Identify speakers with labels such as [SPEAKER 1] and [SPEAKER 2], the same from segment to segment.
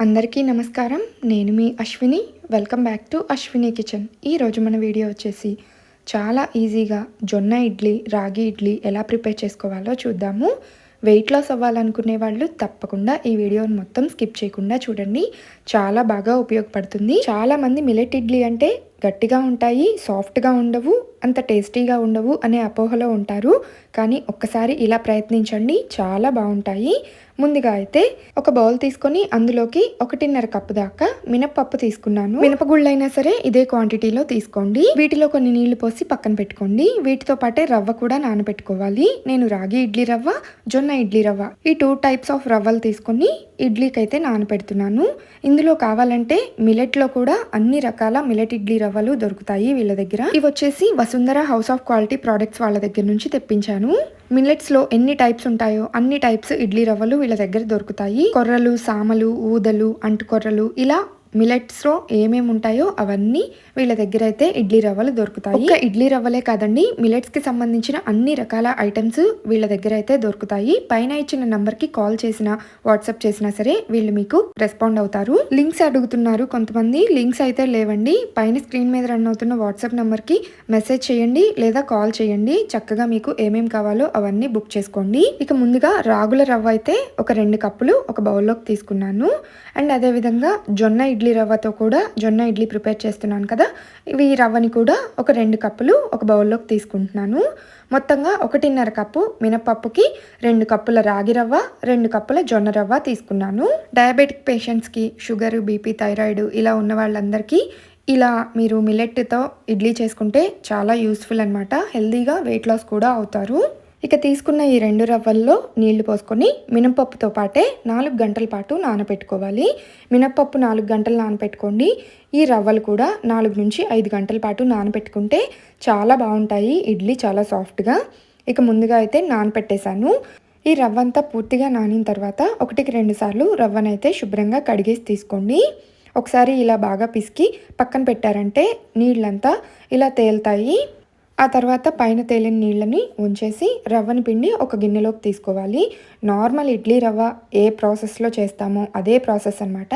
[SPEAKER 1] అందరికీ నమస్కారం. నేను మీ Ashwini. Welcome back to Ashwini kitchen. ఈరోజు మన వీడియో వచ్చేసి చాలా ఈజీగా జొన్న ఇడ్లీ, రాగి ఇడ్లీ ఎలా ప్రిపేర్ చేసుకోవాలో చూద్దాము. వెయిట్ లాస్ అవ్వాలనుకునే వాళ్ళు తప్పకుండా ఈ వీడియోని మొత్తం స్కిప్ చేయకుండా చూడండి. చాలా బాగా ఉపయోగపడుతుంది. చాలామంది మిల్లెట్ ఇడ్లీ అంటే గట్టిగా ఉంటాయి, సాఫ్ట్గా ఉండవు, అంత టేస్టీగా ఉండవు అనే అపోహలో ఉంటారు. కానీ ఒక్కసారి ఇలా ప్రయత్నించండి, చాలా బాగుంటాయి. ముందుగా అయితే ఒక బౌల్ తీసుకొని అందులోకి 1.5 కప్పు దాకా మినపప్పు తీసుకున్నాను. మినపగుళ్ళైనా సరే ఇదే క్వాంటిటీలో తీసుకోండి. వీటిలో కొన్ని నీళ్లు పోసి పక్కన పెట్టుకోండి. వీటితో పాటే రవ్వ కూడా నానబెట్టుకోవాలి. నేను రాగి ఇడ్లీ రవ్వ, జొన్న ఇడ్లీ రవ్వ ఈ 2 టైప్స్ ఆఫ్ రవ్వలు తీసుకొని ఇడ్లీకి అయితే నానబెడుతున్నాను. ఇందులో కావాలంటే మిల్లెట్లో కూడా అన్ని రకాల మిల్లెట్ ఇడ్లీ రవ్వలు దొరుకుతాయి వీళ్ళ దగ్గర. ఇవి వచ్చేసి Vasundhara house of quality products వాళ్ళ దగ్గర నుంచి తెప్పించాను. మిల్లెట్స్లో ఎన్ని టైప్స్ ఉంటాయో అన్ని టైప్స్ ఇడ్లీ రవ్వలు వీళ్ళ దగ్గర దొరుకుతాయి. కొర్రలు, సామలు, ఊదలు, అంటుకొర్రలు ఇలా మిల్లెట్స్లో ఏమేమి ఉంటాయో అవన్నీ వీళ్ళ దగ్గర అయితే ఇడ్లీ రవ్వలు దొరుకుతాయి. ఒక్క ఇడ్లీ రవ్వలే కాదండి, మిల్లెట్స్కి సంబంధించిన అన్ని రకాల ఐటమ్స్ వీళ్ళ దగ్గర అయితే దొరుకుతాయి. పైన ఇచ్చిన నంబర్కి కాల్ చేసినా వాట్సాప్ చేసినా సరే వీళ్ళు మీకు రెస్పాండ్ అవుతారు. లింక్స్ అడుగుతున్నారు కొంతమంది. లింక్స్ అయితే లేవండి. పైన స్క్రీన్ మీద రన్ అవుతున్న వాట్సాప్ నంబర్కి మెసేజ్ చేయండి లేదా కాల్ చేయండి. చక్కగా మీకు ఏమేమి కావాలో అవన్నీ బుక్ చేసుకోండి. ఇక ముందుగా రాగుల రవ్వ అయితే ఒక 2 కప్పులు ఒక బౌల్లోకి తీసుకున్నాను. అండ్ అదేవిధంగా జొన్న ఇడ్లీ రవ్వతో కూడా జొన్న ఇడ్లీ ప్రిపేర్ చేస్తున్నాను కదా, ఈ రవ్వని కూడా ఒక 2 కప్పులు ఒక బౌల్లోకి తీసుకుంటున్నాను. మొత్తంగా 1.5 కప్పు మినపప్పుకి 2 కప్పుల రాగి రవ్వ, 2 కప్పుల జొన్న రవ్వ తీసుకున్నాను. డయాబెటిక్ పేషెంట్స్కి, షుగర్, బీపీ, థైరాయిడ్ ఇలా ఉన్న వాళ్ళందరికీ ఇలా మీరు మిల్లెట్తో ఇడ్లీ చేసుకుంటే చాలా యూస్ఫుల్ అనమాట. హెల్దీగా వెయిట్ లాస్ కూడా అవుతారు. ఇక తీసుకున్న ఈ 2 రవ్వల్లో నీళ్లు పోసుకొని మినపప్పుతో పాటే 4 గంటల పాటు నానబెట్టుకోవాలి. మినపప్పు 4 గంటలు నానబెట్టుకోండి. ఈ రవ్వలు కూడా 4 నుంచి 5 గంటల పాటు నానబెట్టుకుంటే చాలా బాగుంటాయి ఇడ్లీ, చాలా సాఫ్ట్గా. ఇక ముందుగా అయితే నానబెట్టేశాను. ఈ రవ్వ అంతా పూర్తిగా నానిన తర్వాత 1కి 2 సార్లు రవ్వనైతే శుభ్రంగా కడిగేసి తీసుకోండి. ఒకసారి ఇలా బాగా పిసికి పక్కన పెట్టారంటే నీళ్ళంతా ఇలా తేలుతాయి. ఆ తర్వాత పైన తేలిన నీళ్ళని ఉంచేసి రవ్వని పిండి ఒక గిన్నెలోకి తీసుకోవాలి. నార్మల్ ఇడ్లీ రవ్వ ఏ ప్రాసెస్లో చేస్తామో అదే ప్రాసెస్ అనమాట.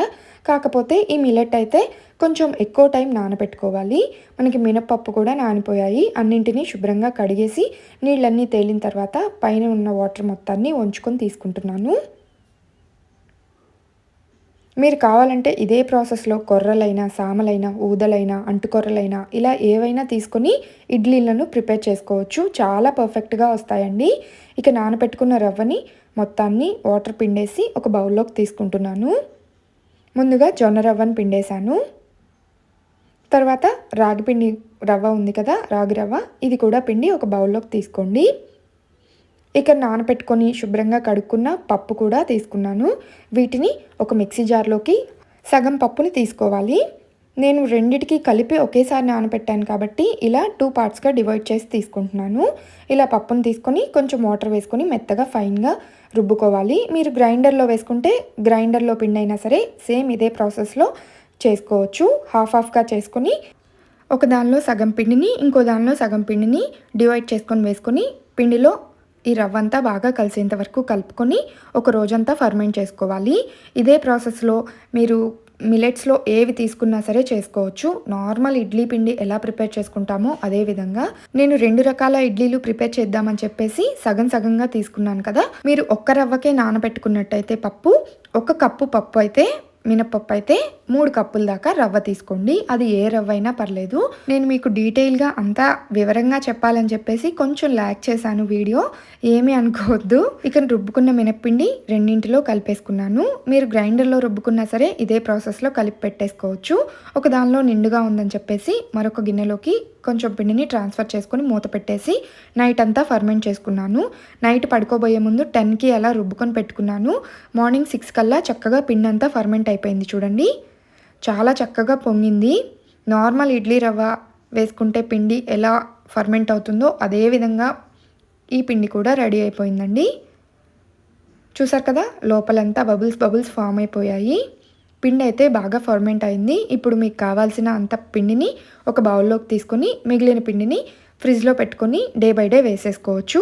[SPEAKER 1] కాకపోతే ఈ మిల్లెట్ అయితే కొంచెం ఎక్కువ టైం నానబెట్టుకోవాలి. మనకి మినపప్పు కూడా నానిపోయాయి. అన్నింటినీ శుభ్రంగా కడిగేసి నీళ్ళన్నీ తేలిన తర్వాత పైన ఉన్న వాటర్ మొత్తాన్ని వంచుకొని తీసుకుంటున్నాను. మీరు కావాలంటే ఇదే ప్రాసెస్లో కొర్రలైనా, సామలైనా, ఊదలైనా, అంటుకొర్రలైనా ఇలా ఏవైనా తీసుకొని ఇడ్లీలను ప్రిపేర్ చేసుకోవచ్చు. చాలా పర్ఫెక్ట్గా వస్తాయండి. ఇక నానబెట్టుకున్న రవ్వని మొత్తాన్ని వాటర్ పిండేసి ఒక బౌల్లోకి తీసుకుంటున్నాను. ముందుగా జొన్న రవ్వని పిండేశాను. తర్వాత రాగి పిండి రవ్వ ఉంది కదా, రాగి రవ్వ, ఇది కూడా పిండి ఒక బౌల్లోకి తీసుకోండి. ఇక నానబెట్టుకొని శుభ్రంగా కడుక్కున్న పప్పు కూడా తీసుకున్నాను. వీటిని ఒక మిక్సీ జార్లోకి సగం పప్పుని తీసుకోవాలి. నేను రెండిటికి కలిపి ఒకేసారి నానబెట్టాను కాబట్టి ఇలా 2 పార్ట్స్గా డివైడ్ చేసి తీసుకుంటున్నాను. ఇలా పప్పును తీసుకొని కొంచెం వాటర్ వేసుకొని మెత్తగా ఫైన్గా రుబ్బుకోవాలి. మీరు గ్రైండర్లో వేసుకుంటే గ్రైండర్లో పిండి అయినా సరే సేమ్ ఇదే ప్రాసెస్లో చేసుకోవచ్చు. హాఫ్గా చేసుకొని ఒక దానిలో సగం పిండిని ఇంకో దానిలో సగం పిండిని డివైడ్ చేసుకొని వేసుకొని పిండిలో ఈ రవ్వ అంతా బాగా కలిసేంత వరకు కలుపుకొని ఒక రోజంతా ఫర్మెంట్ చేసుకోవాలి. ఇదే ప్రాసెస్లో మీరు మిల్లెట్స్లో ఏవి తీసుకున్నా సరే చేసుకోవచ్చు. నార్మల్ ఇడ్లీ పిండి ఎలా ప్రిపేర్ చేసుకుంటామో అదే విధంగా. నేను 2 రకాల ఇడ్లీలు ప్రిపేర్ చేద్దామని చెప్పేసి సగంగా తీసుకున్నాను కదా. మీరు ఒక్క రవ్వకే నానబెట్టుకున్నట్టయితే పప్పు, 1 కప్పు పప్పు అయితే మినపప్పు అయితే 3 కప్పుల దాకా రవ్వ తీసుకోండి. అది ఏ రవ్వ అయినా పర్లేదు. నేను మీకు డీటెయిల్గా అంతా వివరంగా చెప్పాలని చెప్పేసి కొంచెం ల్యాగ్ చేశాను వీడియో, ఏమీ అనుకోవద్దు. ఇక రుబ్బుకున్న మినప్పిండి రెండింటిలో కలిపేసుకున్నాను. మీరు గ్రైండర్లో రుబ్బుకున్నా సరే ఇదే ప్రాసెస్లో కలిపి పెట్టేసుకోవచ్చు. ఒక దానిలో నిండుగా ఉందని చెప్పేసి మరొక గిన్నెలోకి కొంచెం పిండిని ట్రాన్స్ఫర్ చేసుకొని మూత పెట్టేసి నైట్ అంతా ఫర్మెంట్ చేసుకున్నాను. నైట్ పడుకోబోయే ముందు 10కి అలా రుబ్బుకొని పెట్టుకున్నాను. మార్నింగ్ 6 కల్లా చక్కగా పిండి అంతా ఫర్మెంట్ అయిపోయింది. చూడండి, చాలా చక్కగా పొంగింది. నార్మల్ ఇడ్లీ రవ్వ వేసుకుంటే పిండి ఎలా ఫర్మెంట్ అవుతుందో అదే విధంగా ఈ పిండి కూడా రెడీ అయిపోయిందండి. చూసారు కదా, లోపలంతా బబుల్స్ ఫామ్ అయిపోయాయి. పిండి అయితే బాగా ఫర్మెంట్ అయింది. ఇప్పుడు మీకు కావాల్సిన అంత పిండిని ఒక బౌల్లోకి తీసుకొని మిగిలిన పిండిని ఫ్రిడ్జ్లో పెట్టుకొని డే బై డే వేసేసుకోవచ్చు.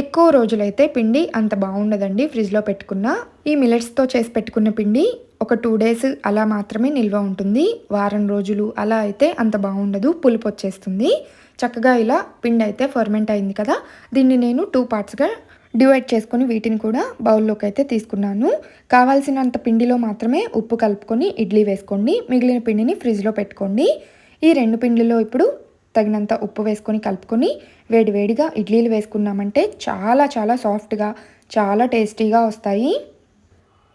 [SPEAKER 1] ఎక్కువ రోజులైతే పిండి అంత బాగుండదండి ఫ్రిడ్జ్లో పెట్టుకున్న. ఈ మిల్లెట్స్తో చేసి పెట్టుకున్న పిండి ఒక 2 డేస్ అలా మాత్రమే నిల్వ ఉంటుంది. వారం రోజులు అలా అయితే అంత బాగుండదు, పులుపు వచ్చేస్తుంది. చక్కగా ఇలా పిండి అయితే ఫర్మెంట్ అయింది కదా, దీన్ని నేను 2 పార్ట్స్గా డివైడ్ చేసుకొని వీటిని కూడా బౌల్లోకి అయితే తీసుకున్నాను. కావాల్సినంత పిండిలో మాత్రమే ఉప్పు కలుపుకొని ఇడ్లీ వేసుకోండి, మిగిలిన పిండిని ఫ్రిడ్జ్లో పెట్టుకోండి. ఈ 2 పిండిలో ఇప్పుడు తగినంత ఉప్పు వేసుకొని కలుపుకొని వేడివేడిగా ఇడ్లీలు వేసుకున్నామంటే చాలా చాలా సాఫ్ట్గా చాలా టేస్టీగా వస్తాయి.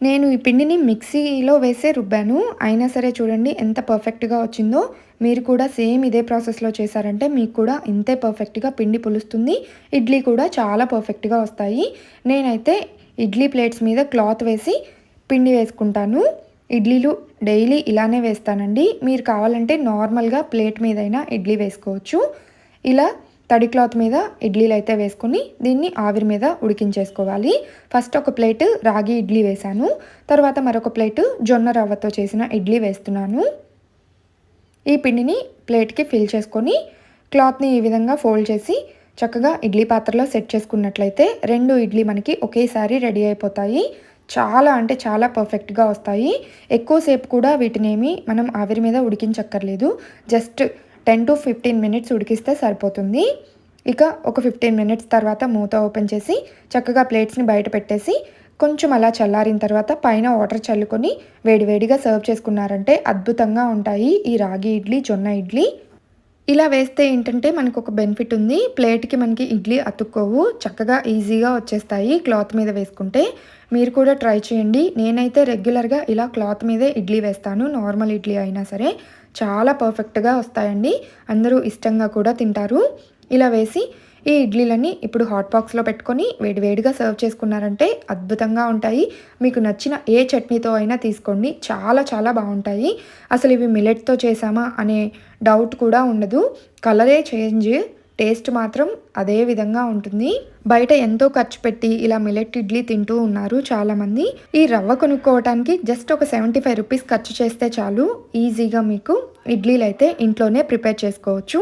[SPEAKER 1] నేను ఈ పిండిని మిక్సీలో వేసే రుబ్బాను, అయినా సరే చూడండి ఎంత పర్ఫెక్ట్గా వచ్చిందో. మీరు కూడా సేమ్ ఇదే ప్రాసెస్లో చేశారంటే మీకు కూడా ఇంతే పర్ఫెక్ట్గా పిండి పులుస్తుంది, ఇడ్లీ కూడా చాలా పర్ఫెక్ట్గా వస్తాయి. నేనైతే ఇడ్లీ ప్లేట్స్ మీద క్లాత్ వేసి పిండి వేసుకుంటాను. ఇడ్లీలు డైలీ ఇలానే వేస్తానండి. మీరు కావాలంటే నార్మల్గా ప్లేట్ మీదైనా ఇడ్లీ వేసుకోవచ్చు. ఇలా తడి క్లాత్ మీద ఇడ్లీలు అయితే వేసుకొని దీన్ని ఆవిరి మీద ఉడికించేసుకోవాలి. ఫస్ట్ ఒక ప్లేట్ రాగి ఇడ్లీ వేశాను, తర్వాత మరొక ప్లేట్ జొన్న రవ్వతో చేసిన ఇడ్లీ వేస్తున్నాను. ఈ పిండిని ప్లేట్కి ఫిల్ చేసుకొని క్లాత్ని ఈ విధంగా ఫోల్డ్ చేసి చక్కగా ఇడ్లీ పాత్రలో సెట్ చేసుకున్నట్లయితే 2 ఇడ్లీ మనకి ఒకేసారి రెడీ అయిపోతాయి. చాలా అంటే చాలా పర్ఫెక్ట్గా వస్తాయి. ఎక్కువసేపు కూడా వీటినేమి మనం ఆవిరి మీద ఉడికించక్కర్లేదు, జస్ట్ 10 to 15 మినిట్స్ ఉడికిస్తే సరిపోతుంది. ఇక ఒక 15 మినిట్స్ తర్వాత మూత ఓపెన్ చేసి చక్కగా ప్లేట్స్ని బయట పెట్టేసి కొంచెం అలా చల్లారిన తర్వాత పైన వాటర్ చల్లుకొని వేడివేడిగా సర్వ్ చేసుకున్నారంటే అద్భుతంగా ఉంటాయి ఈ రాగి ఇడ్లీ, జొన్న ఇడ్లీ. ఇలా వేస్తే ఏంటంటే మనకు ఒక బెనిఫిట్ ఉంది, ప్లేట్కి మనకి ఇడ్లీ అతుక్కోవు, చక్కగా ఈజీగా వచ్చేస్తాయి క్లాత్ మీద వేసుకుంటే. మీరు కూడా ట్రై చేయండి. నేనైతే రెగ్యులర్గా ఇలా క్లాత్ మీదే ఇడ్లీ వేస్తాను, నార్మల్ ఇడ్లీ అయినా సరే చాలా పర్ఫెక్ట్గా వస్తాయండి, అందరూ ఇష్టంగా కూడా తింటారు. ఇలా వేసి ఈ ఇడ్లీలని ఇప్పుడు హాట్ బాక్స్లో పెట్టుకొని వేడివేడిగా సర్వ్ చేసుకున్నారంటే అద్భుతంగా ఉంటాయి. మీకు నచ్చిన ఏ చట్నీతో అయినా తీసుకోండి, చాలా చాలా బాగుంటాయి. అసలు ఇవి మిల్లెట్తో చేసామా అనే డౌట్ కూడా ఉండదు. కలరే చేంజ్, టేస్ట్ మాత్రం అదే విధంగా ఉంటుంది. బయట ఎంతో ఖర్చు పెట్టి ఇలా మిల్లెట్ ఇడ్లీ తింటూ ఉన్నారు చాలామంది. ఈ రవ్వ కొనుక్కోవడానికి జస్ట్ ఒక 75 రూపీస్ ఖర్చు చేస్తే చాలు, ఈజీగా మీకు ఇడ్లీలు అయితే ఇంట్లోనే ప్రిపేర్ చేసుకోవచ్చు.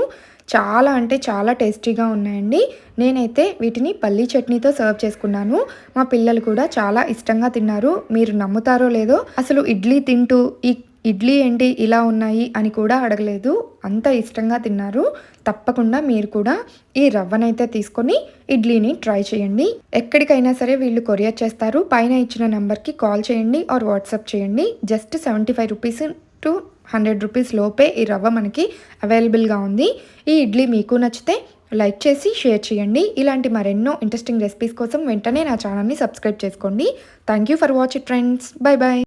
[SPEAKER 1] చాలా అంటే చాలా టేస్టీగా ఉన్నాయండి. నేనైతే వీటిని పల్లీ చట్నీతో సర్వ్ చేసుకున్నాను, మా పిల్లలు కూడా చాలా ఇష్టంగా తిన్నారు. మీరు నమ్ముతారో లేదో, అసలు ఇడ్లీ తింటూ ఈ ఇడ్లీ ఏంటి ఇలా ఉన్నాయి అని కూడా అడగలేదు, అంత ఇష్టంగా తిన్నారు. తప్పకుండా మీరు కూడా ఈ రవ్వనైతే తీసుకొని ఇడ్లీని ట్రై చేయండి. ఎక్కడికైనా సరే వీళ్ళు కొరియర్ చేస్తారు. పైన ఇచ్చిన నెంబర్కి కాల్ చేయండి ఆర్ వాట్సాప్ చేయండి. జస్ట్ 75 రూపీస్ టు 100 రూపీస్ లోపే ఈ రవ్వ మనకి అవైలబుల్గా ఉంది. ఈ ఇడ్లీ మీకు నచ్చితే లైక్ చేసి షేర్ చేయండి. ఇలాంటి మరెన్నో ఇంట్రెస్టింగ్ రెసిపీస్ కోసం వెంటనే నా ఛానల్ని సబ్స్క్రైబ్ చేసుకోండి. Thank you for watching friends. Bye bye.